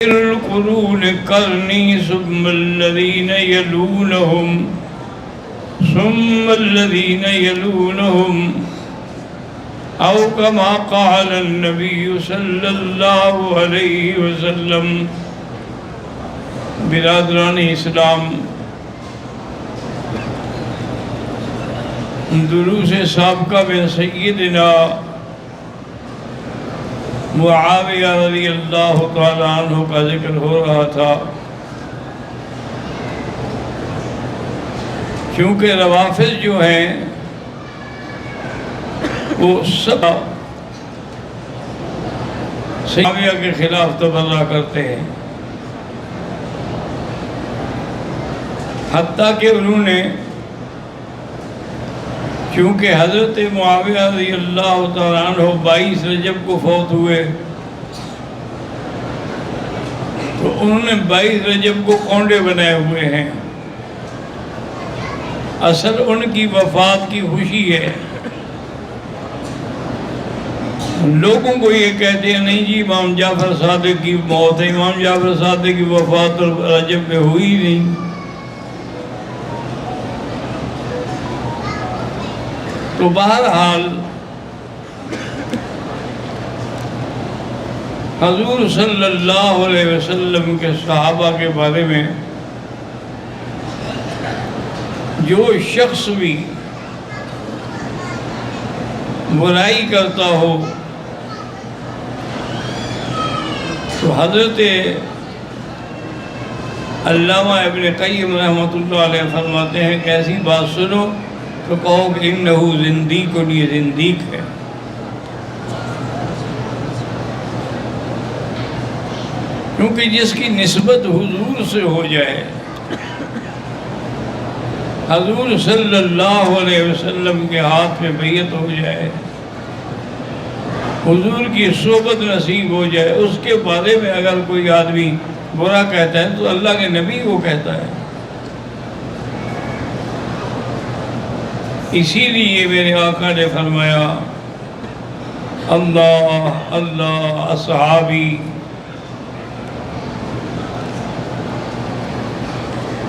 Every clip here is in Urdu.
القرون قرني ثم الذين يلونهم أو كما قال النبي صلی اللہ علیہ وسلم۔ برادران اسلام، دروس سابقہ میں سیدنا معاویہ رضی اللہ تعالیٰ عنہ کا ذکر ہو رہا تھا۔ چونکہ روافض جو ہیں وہ سب معاویہ کے خلاف تبرہ کرتے ہیں، حتیٰ کہ انہوں نے، چونکہ حضرت معاویہ رضی اللہ تعالیٰ عنہ 22 رجب کو فوت ہوئے، تو انہوں نے 22 رجب کو کونڈے بنائے ہوئے ہیں۔ اصل ان کی وفات کی خوشی ہے۔ لوگوں کو یہ کہتے ہیں نہیں جی امام جعفر صادق کی موت ہے، امام جعفر صادق کی وفات رجب میں ہوئی نہیں۔ تو بہرحال حضور صلی اللہ علیہ وسلم کے صحابہ کے بارے میں جو شخص بھی برائی کرتا ہو تو حضرت علامہ ابن قیم رحمۃ اللہ علیہ فرماتے ہیں کہ ایسی بات سنو تو کہو کہ انہو زندیق، یہ زندیق ہے۔ کیونکہ جس کی نسبت حضور سے ہو جائے، حضور صلی اللہ علیہ وسلم کے ہاتھ میں بیعت ہو جائے، حضور کی صحبت نصیب ہو جائے، اس کے بارے میں اگر کوئی آدمی برا کہتا ہے تو اللہ کے نبی وہ کہتا ہے۔ اسی لیے میرے آقا نے فرمایا اللہ اللہ اصحابی،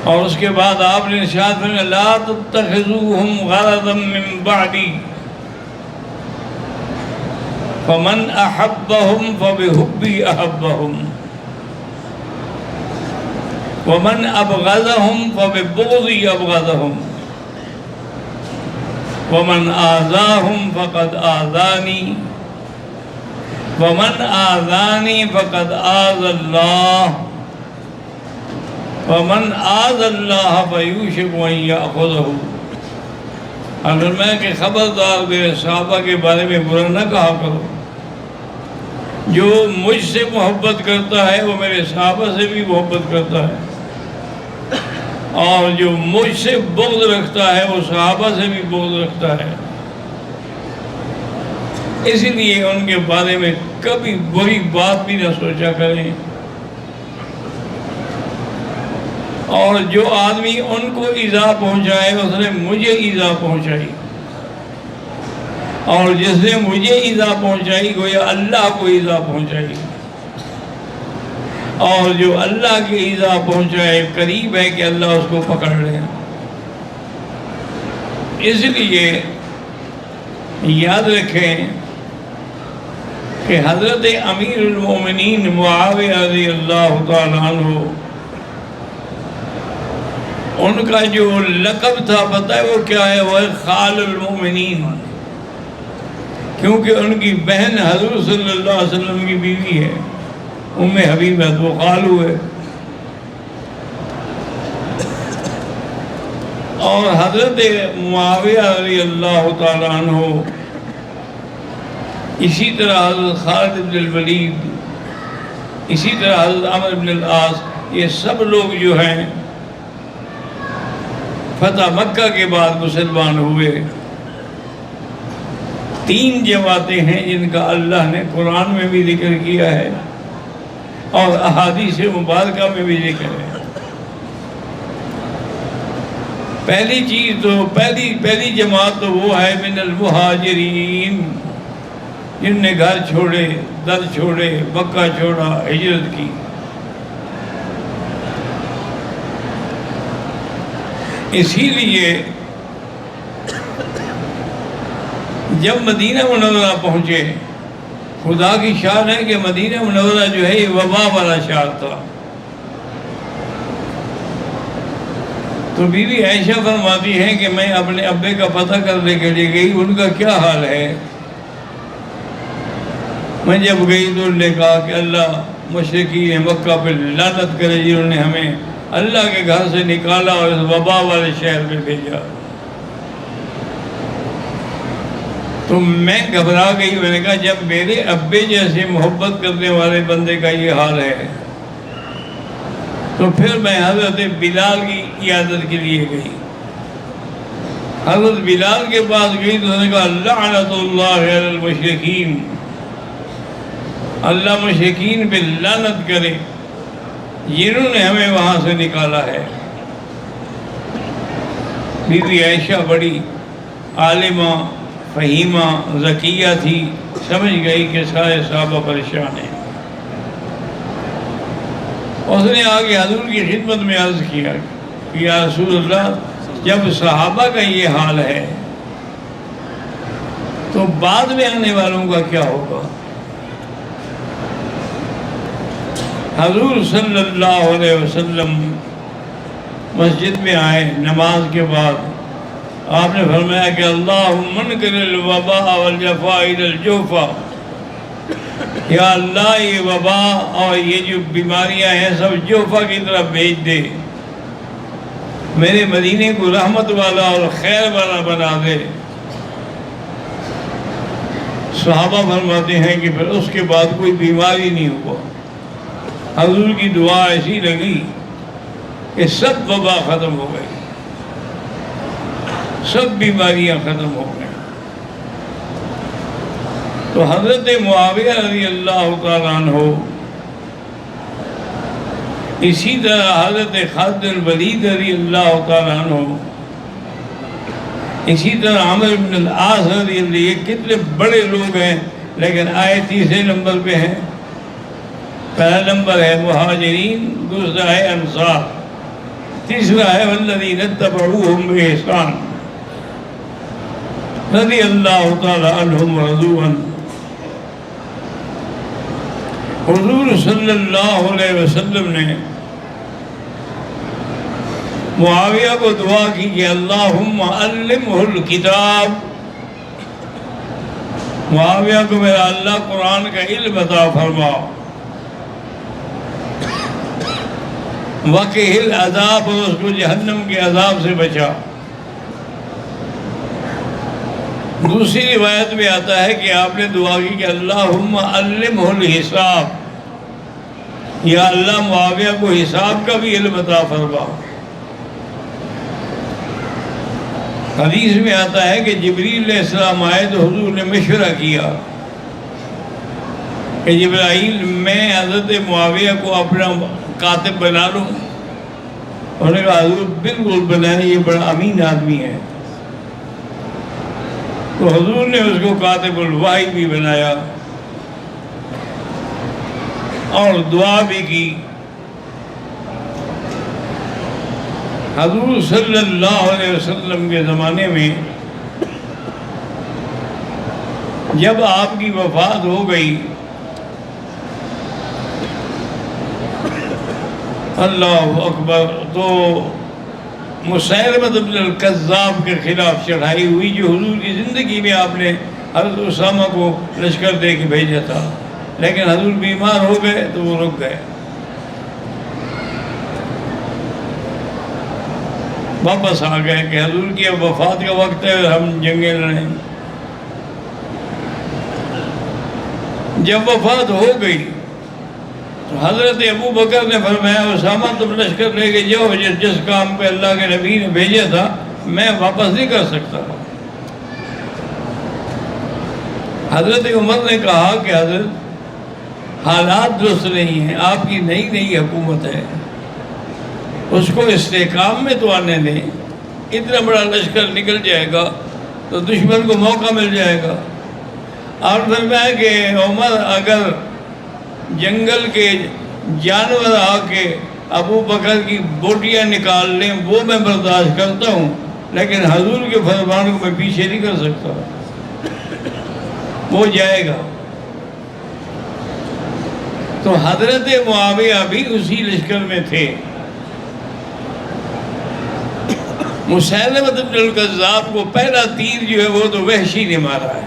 اور اس کے بعد آپ نے ارشاد فرمایا لا تتخذوهم غرضا من بعدی فمن احبهم فبحبی احبهم ومن ابغضهم فببغضی ابغضهم ومن آذاهم فقد آذانی ومن آذانی فقد آذى اللہ ومن آذى اللہ فیوشک ان یأخذہ۔ اگر میں کہ خبردار میرے صحابہ کے بارے میں برا نہ کہا کرو، جو مجھ سے محبت کرتا ہے وہ میرے صحابہ سے بھی محبت کرتا ہے، اور جو مجھ سے بغض رکھتا ہے وہ صحابہ سے بھی بغض رکھتا ہے۔ اس لیے ان کے بارے میں کبھی بری بات بھی نہ سوچا کریں، اور جو آدمی ان کو ایذا پہنچائے اس نے مجھے ایذا پہنچائی، اور جس نے مجھے ایذا پہنچائی گویا اللہ کو ایذا پہنچائی، اور جو اللہ کی ایذا پہنچائے قریب ہے کہ اللہ اس کو پکڑ لے۔ اس لیے یاد رکھیں کہ حضرت امیر المومنین معاویہ رضی اللہ تعالیٰ عنہ، ان کا جو لقب تھا پتہ ہے وہ کیا ہے؟ وہ ہے خال المومنین، کیونکہ ان کی بہن حضور صلی اللہ علیہ وسلم کی بیوی ہے ام حبیبہ، وہ خالو ہے۔ اور حضرت معاویہ رضی اللہ تعالیٰ عنہ، اسی طرح حضرت خالد بن الولید، اسی طرح حضرت عمرو بن العاص، یہ سب لوگ جو ہیں فتح مکہ کے بعد مسلمان ہوئے۔ 3 جماعتیں ہیں جن کا اللہ نے قرآن میں بھی ذکر کیا ہے اور احادیث مبارکہ میں بھی ذکر ہے۔ پہلی چیز تو پہلی جماعت تو وہ ہے من المہاجرین، جن نے گھر چھوڑے، در چھوڑے، مکہ چھوڑا، ہجرت کی، اسی لیے جب مدینہ منورہ پہنچے، خدا کی شان ہے کہ مدینہ منورہ جو ہے یہ وبا والا شہر تھا، تو بی بی عائشہ فرماتی ہیں کہ میں اپنے ابے کا پتہ کرنے کے لیے گئی، ان کا کیا حال ہے۔ میں جب گئی تو انہوں نے کہا کہ اللہ مشرکین مکہ پہ لعنت کرے جنہوں نے ہمیں اللہ کے گھر سے نکالا اور اس وبا والے شہر میں بھیجا۔ تو میں گھبرا گئی، میں نے کہا جب میرے ابے جیسے محبت کرنے والے بندے کا یہ حال ہے تو پھر میں حضرت بلال کی عیادت کے لیے گئی۔ حضرت بلال کے پاس گئی تو انہوں نے کہا لعنت اللہ علی المشرکین، اللہ مشرکین پہ لعنت کرے جنہوں نے ہمیں وہاں سے نکالا ہے۔ بی بی عائشہ بڑی عالمہ فہیمہ ذکیہ تھی، سمجھ گئی کہ سارے صحابہ پریشان ہیں۔ اس نے آگے حضور کی خدمت میں عرض کیا کہ یا رسول اللہ جب صحابہ کا یہ حال ہے تو بعد میں آنے والوں کا کیا ہوگا۔ حضور صلی اللہ علیہ وسلم مسجد میں آئے نماز کے بعد، آپ نے فرمایا کہ اللہم منکر الوباء والجفاء الی الجوفہ، یا اللہ یہ وبا اور یہ جو بیماریاں ہیں سب جوفہ کی طرف بھیج دے، میرے مدینے کو رحمت والا اور خیر والا بنا دے۔ صحابہ فرماتے ہیں کہ پھر اس کے بعد کوئی بیماری نہیں ہوا، حضور کی دعا ایسی لگی کہ سب وبا ختم ہو گئی، سب بیماریاں ختم ہو گئیں۔ تو حضرت معاویہ رضی اللہ تعالیٰ عنہ، اسی طرح حضرت خالد بن ولید رضی اللہ تعالیٰ عنہ، اسی طرح عمر بن العاص رضی اللہ، یہ کتنے بڑے لوگ ہیں لیکن آئے تیسرے نمبر پہ ہیں۔ پہلا نمبر ہے مہاجرین، دوسرا ہے انصار، تیسرا ہے والذین اتبعوہم بإحسان رضی اللہ تعالیٰ عنہم ورضوا عنہ۔ حضور صلی اللہ علیہ وسلم نے معاویہ کو دعا کی کہ اللہم علمہ الکتاب، معاویہ کو میرا اللہ قرآن کا علم عطا فرما، وقہ العذاب، اور اس کو جہنم کے عذاب سے بچا۔ دوسری روایت میں آتا ہے کہ آپ نے دعا کی کہ اللہم علمہ الحساب، یا اللہ معاویہ کو حساب کا بھی علم عطا فرما۔ حدیث میں آتا ہے کہ جبریل علیہ السلام آئے تو حضور نے مشورہ کیا کہ جبرائیل میں حضرت معاویہ کو اپنا کاتب بنا لوں، انہوں نے کہا حضور بالکل بنائیں، یہ بڑا امین آدمی ہے۔ تو حضور نے اس کو کاتب الوحی بھی بنایا اور دعا بھی کی۔ حضور صلی اللہ علیہ وسلم کے زمانے میں جب آپ کی وفات ہو گئی، اللہ اکبر، تو مسیلمہ بن الکذاب کے خلاف چڑھائی ہوئی، جو حضور کی زندگی میں آپ نے حضرت اسامہ کو لشکر دے کے بھیجا تھا، لیکن حضور بیمار ہو گئے تو وہ رک گئے، واپس آ گئے کہ حضور کی اب وفات کا وقت ہے اور ہم جنگیں لڑیں۔ جب وفات ہو گئی تو حضرت ابو بکر نے فرمایا اسامہ تم لشکر لے کے جاؤ، جس کام پہ اللہ کے نبی نے بھیجا تھا میں واپس نہیں کر سکتا۔ حضرت عمر نے کہا کہ حضرت حالات درست نہیں ہیں، آپ کی نئی نئی حکومت ہے، اس کو استحکام میں تو آنے دیں، اتنا بڑا لشکر نکل جائے گا تو دشمن کو موقع مل جائے گا۔ اور فرمایا کہ عمر اگر جنگل کے جانور آ کے ابو بکر کی بوٹیاں نکال لیں وہ میں برداشت کرتا ہوں، لیکن حضور کے فرمان کو میں پیچھے نہیں کر سکتا، وہ جائے گا۔ تو حضرت معاویہ بھی اسی لشکر میں تھے۔ مسیلمہ بن الکذاب کو پہلا تیر جو ہے وہ تو وحشی نے مارا ہے،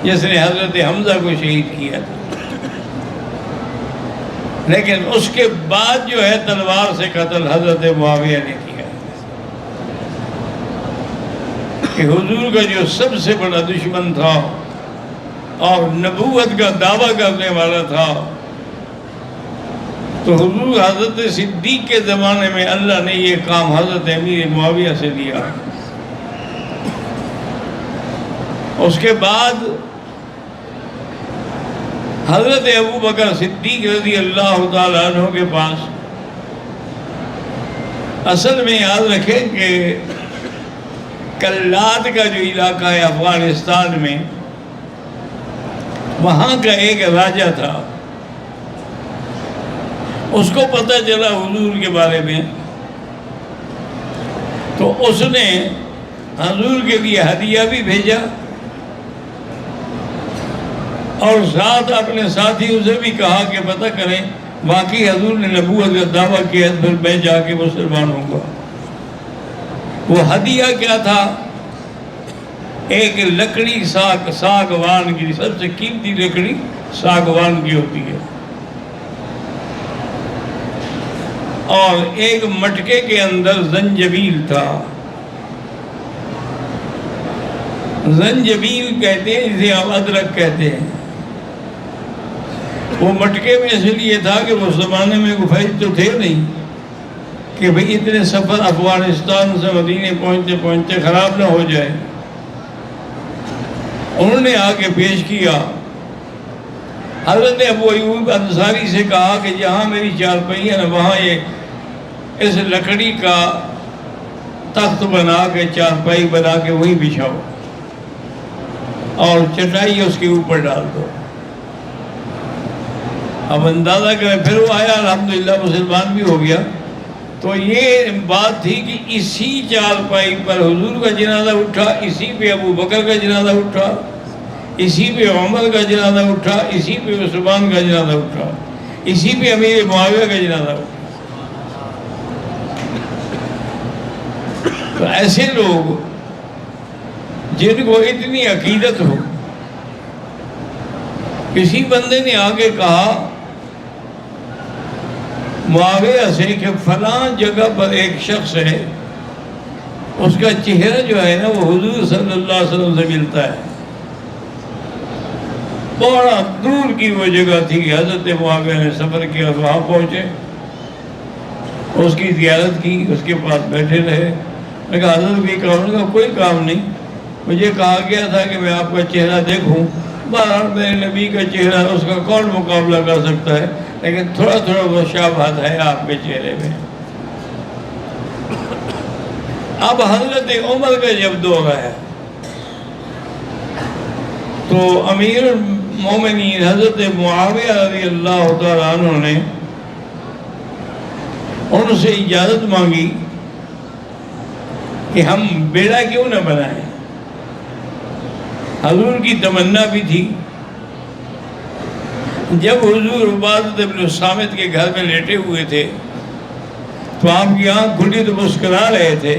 جس نے حضرت حمزہ کو شہید کیا تھا، لیکن اس کے بعد جو ہے تلوار سے قتل حضرت معاویہ نے کیا، کہ حضور کا جو سب سے بڑا دشمن تھا اور نبوت کا دعویٰ کرنے والا تھا، تو حضور حضرت صدیق کے زمانے میں اللہ نے یہ کام حضرت امیر معاویہ سے لیا۔ اس کے بعد حضرت ابو بکر صدیق رضی اللہ تعالیٰ عنہ کے پاس، اصل میں یاد رکھیں کہ کلات کا جو علاقہ ہے افغانستان میں، وہاں کا ایک راجہ تھا، اس کو پتہ چلا حضور کے بارے میں، تو اس نے حضور کے لیے ہدیہ بھی بھیجا اور ساتھ اپنے ساتھیوں سے بھی کہا کہ پتہ کریں واقعی حضور نے نبوت کا دعویٰ کیا ہے، پھر میں جا کے مسلمان ہوں گا۔ وہ ہدیہ کیا تھا؟ ایک لکڑی ساگوان کی، سب سے قیمتی لکڑی ساگوان کی ہوتی ہے، اور ایک مٹکے کے اندر زنجبیل تھا۔ زنجبیل کہتے ہیں جسے آپ ادرک کہتے ہیں۔ وہ مٹکے میں اس لیے تھا کہ وہ زمانے میں گفیج تو تھے نہیں کہ بھئی اتنے سفر افغانستان سے مدینے پہنچتے پہنچتے خراب نہ ہو جائے۔ انہوں نے آ کے پیش کیا۔ حضرت ابو ایوب انصاری سے کہا کہ جہاں میری چارپائی ہے نا، وہاں یہ اس لکڑی کا تخت بنا کے، چارپائی بنا کے وہیں بچھاؤ اور چٹائی اس کے اوپر ڈال دو۔ اب اندازہ کریں، پھر وہ آیا، الحمدللہ مسلمان بھی ہو گیا۔ تو یہ بات تھی کہ اسی چارپائی پر حضور کا جنازہ اٹھا، اسی پہ ابو بکر کا جنازہ اٹھا، اسی پہ عمر کا جنازہ اٹھا، اسی پہ عثمان کا جنازہ اٹھا، اسی پہ امیر معاویہ کا جنازہ اٹھا۔ تو ایسے لوگ جن کو اتنی عقیدت ہو، کسی بندے نے آگے کہا معاویہ سے کہ فلاں جگہ پر ایک شخص ہے، اس کا چہرہ جو ہے نا وہ حضور صلی اللہ علیہ وسلم سے ملتا ہے۔ بڑا دور کی وہ جگہ تھی، حضرت معاویہ نے سفر کیا، وہاں پہنچے، اس کی زیارت کی، اس کے پاس بیٹھے رہے۔ میں کہا حضرت بھی کہوں گا کوئی کام نہیں، مجھے کہا گیا تھا کہ میں آپ کا چہرہ دیکھوں۔ بہرحال میرے نبی کا چہرہ، اس کا کون مقابلہ کر سکتا ہے، لیکن تھوڑا تھوڑا مشابہت ہے آپ کے چہرے میں۔ اب حضرت عمر کا جب دور ہے تو امیر المومنین حضرت معاویہ رضی اللہ تعالیٰ عنہ نے ان سے اجازت مانگی کہ ہم بیڑا کیوں نہ بنائیں۔ حضور کی تمنا بھی تھی۔ جب حضور عبادۃ بن الصامت کے گھر میں لیٹے ہوئے تھے تو آپ کی آنکھ کھلی تو مسکرا رہے تھے۔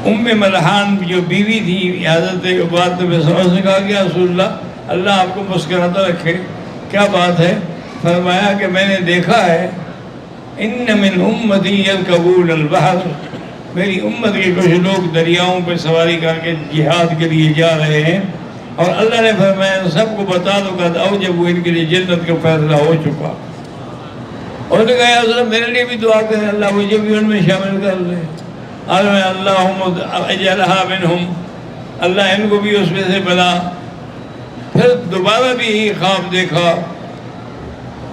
ام ملحان جو بیوی تھی حضرت عبادۃ بن الصامت نے کہا کہ رسول اللہ، اللہ آپ کو مسکراتا رکھے، کیا بات ہے؟ فرمایا کہ میں نے دیکھا ہے ان من امتی یرکبون البحر، میری امت کے کچھ لوگ دریاؤں پہ سواری کر کے جہاد کے لیے جا رہے ہیں، اور اللہ نے فرمایا ان سب کو بتا دو کہ جب وہ ان کے لیے جنت کا فیصلہ ہو چکا۔ اور نے کہا یا رسول اللہ میرے لیے بھی دعا کریں، اللہ مجھے بھی ان میں شامل کر لے۔ اللہم اجعلھا منہم، اللہ ان کو بھی اس میں سے بنا۔ پھر دوبارہ بھی یہی خواب دیکھا،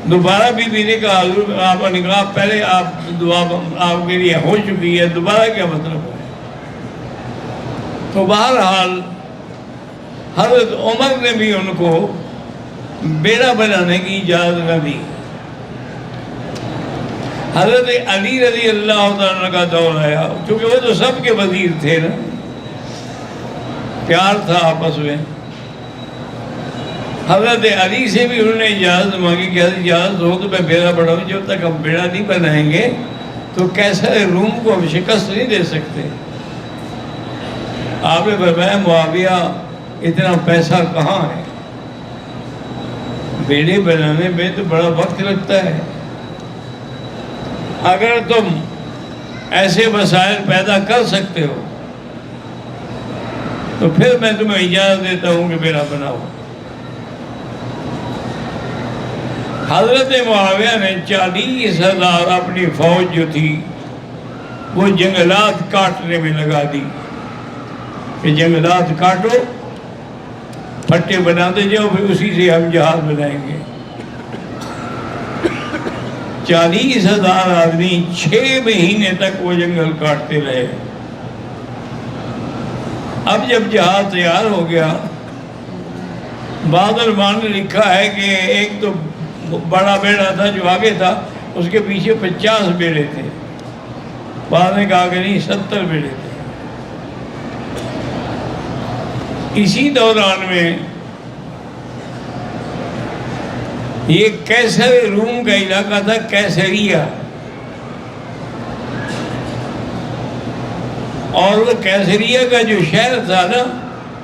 دوبارہ بھی نے کہا حضور آپ نے کہا پہلے آپ دعا آپ کے لیے ہو چکی ہے، دوبارہ کیا مطلب ہے؟ تو بہرحال حضرت عمر نے بھی ان کو بیڑا بنانے کی اجازت نہ دی۔ حضرت علی رضی اللہ تعالیٰ کا دور آیا، کیونکہ وہ تو سب کے وزیر تھے نا، پیار تھا آپس میں۔ حضرت علی سے بھی انہوں نے اجازت مانگی کہ اجازت ہو تو میں بیڑا بڑھاؤں، جب تک ہم بیڑا نہیں بنائیں گے تو کیسر روم کو ہم شکست نہیں دے سکتے۔ آپ نے فرمایا معاویہ اتنا پیسہ کہاں ہے، بیڑے بنانے میں تو بڑا وقت لگتا ہے، اگر تم ایسے وسائل پیدا کر سکتے ہو تو پھر میں تمہیں اجازت دیتا ہوں کہ بیڑا بناؤ۔ حضرت معاویہ نے 40,000 اپنی فوج جو تھی وہ جنگلات کاٹنے میں لگا دی کہ جنگلات کاٹو، پھٹے بناتے جاؤ، پھر اسی سے ہم جہاز بنائیں گے۔ 40,000 آدمی 6 مہینے تک وہ جنگل کاٹتے رہے۔ اب جب جہاز تیار ہو گیا، بعض علماء نے لکھا ہے کہ ایک تو بڑا بیڑا تھا جو آگے تھا، اس کے پیچھے 50 بیڑے تھے، بعض نے کہا کہ نہیں 70 بیڑے تھے۔ اسی دوران میں یہ کیسر روم کا علاقہ تھا، کیسریہ، اور وہ کیسریہ کا جو شہر تھا نا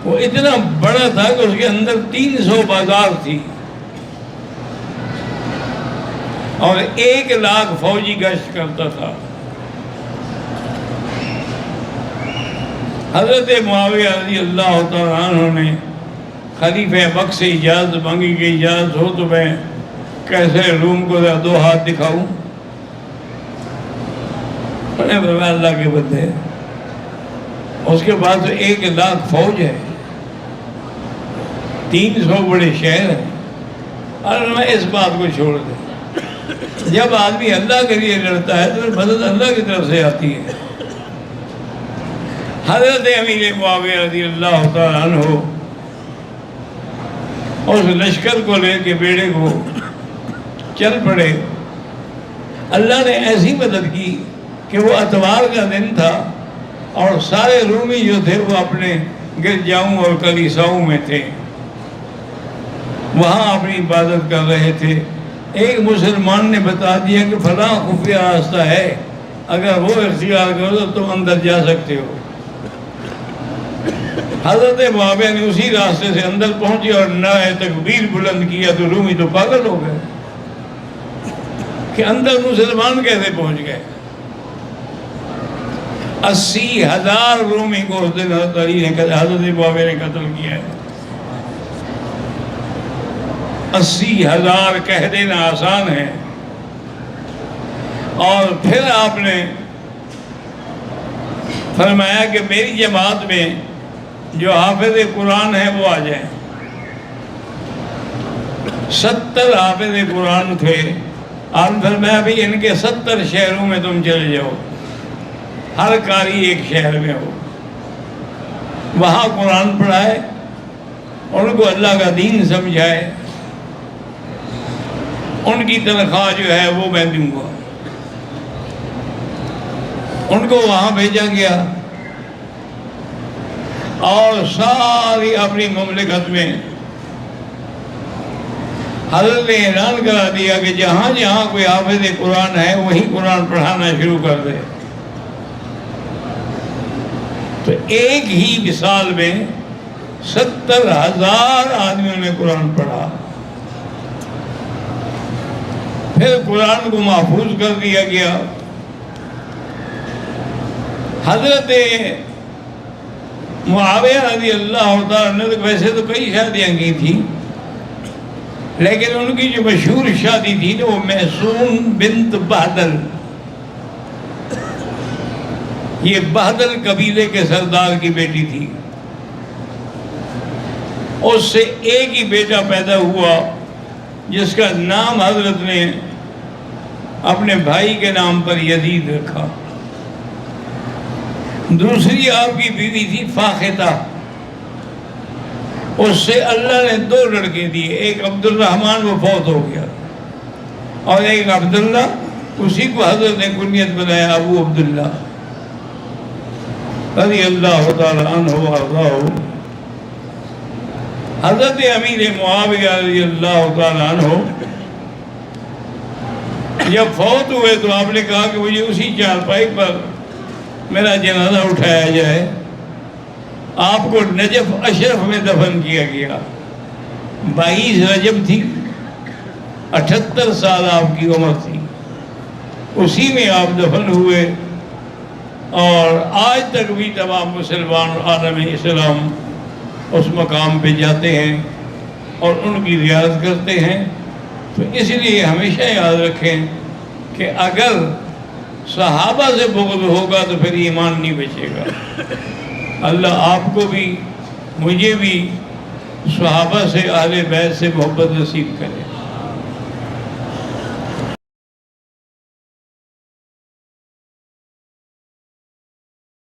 وہ اتنا بڑا تھا کہ اس کے اندر 300 بازار تھی اور 1,00,000 فوجی گشت کرتا تھا۔ حضرت معاویہ رضی اللہ تعالیٰ عنہ نے خلیفہ بک سے اجازت مانگی کہ اجازت ہو تو میں کیسے روم کو 2 ہاتھ دکھاؤں۔ انہیں فرمایا اللہ کے بندے، اس کے بعد تو 1,00,000 فوج ہے، 300 بڑے شہر ہیں، اور میں اس بات کو چھوڑ دیں۔ جب آدمی اللہ کے لیے لڑتا ہے تو مدد اللہ کی طرف سے آتی ہے۔ حضرت امیر معاویہ رضی اللہ تعالیٰ عنہ اس لشکر کو لے کے بیڑے کو چل پڑے۔ اللہ نے ایسی مدد کی کہ وہ اتوار کا دن تھا اور سارے رومی جو تھے وہ اپنے گرجاؤں اور کلیساؤں میں تھے، وہاں اپنی عبادت کر رہے تھے۔ ایک مسلمان نے بتا دیا کہ فلاں خفیہ راستہ ہے، اگر وہ اختیار کرو تو تم اندر جا سکتے ہو۔ حضرت معاویہ نے اسی راستے سے اندر پہنچی اور نعرہ تکبیر بلند کیا تو رومی تو پاگل ہو گئے کہ اندر مسلمان کیسے پہنچ گئے۔ 80,000 رومی کو اس دن حضرت معاویہ نے قتل کیا ہے۔ 80,000 کہہ دینا آسان ہے۔ اور پھر آپ نے فرمایا کہ میری جماعت میں جو حافظ قرآن ہیں وہ آ جائیں۔ 70 حافظ قرآن تھے۔ آپ نے فرمایا بھی ان کے 70 شہروں میں تم چلے جاؤ، ہر قاری ایک شہر میں ہو، وہاں قرآن پڑھائے، ان کو اللہ کا دین سمجھائے، ان کی تنخواہ جو ہے وہ میں دوں گا۔ ان کو وہاں بھیجا گیا اور ساری اپنی مملکت میں حضرت نے اعلان کرا دیا کہ جہاں جہاں کوئی حافظ قرآن ہے وہی قرآن پڑھانا شروع کر دے۔ تو ایک ہی سال میں 70,000 آدمیوں نے قرآن پڑھا۔ پھر قرآن کو محفوظ کر دیا گیا۔ حضرت معاویہ رضی اللہ تعالیٰ نے ویسے تو کئی شادیاں کی تھی، لیکن ان کی جو مشہور شادی تھی نا وہ محسون بنت بہدل، یہ بہدل قبیلے کے سردار کی بیٹی تھی۔ اس سے ایک ہی بیٹا پیدا ہوا جس کا نام حضرت نے اپنے بھائی کے نام پر یزید رکھا۔ دوسری آپ کی بیوی تھی فاختہ، اس سے اللہ نے 2 لڑکے دیے، ایک عبد الرحمن وہ فوت ہو گیا اور ایک عبداللہ اسی کو حضرت نے کنیت بنایا ابو عبداللہ رضی اللہ تعالی عنہ وارضاہ۔ حضرت امیر معاویہ رضی اللہ تعالی عنہ جب فوت ہوئے تو آپ نے کہا کہ مجھے اسی چارپائی پر میرا جنازہ اٹھایا جائے۔ آپ کو نجف اشرف میں دفن کیا گیا۔ 22 رجب تھی، 78 سال آپ کی عمر تھی، اسی میں آپ دفن ہوئے۔ اور آج تک بھی تمام مسلمان اور عالم اسلام اس مقام پہ جاتے ہیں اور ان کی زیارت کرتے ہیں۔ تو اس لیے ہمیشہ یاد رکھیں کہ اگر صحابہ سے بغض ہوگا تو پھر ایمان نہیں بچے گا۔ اللہ آپ کو بھی مجھے بھی صحابہ سے اہل بیت سے محبت نصیب کرے۔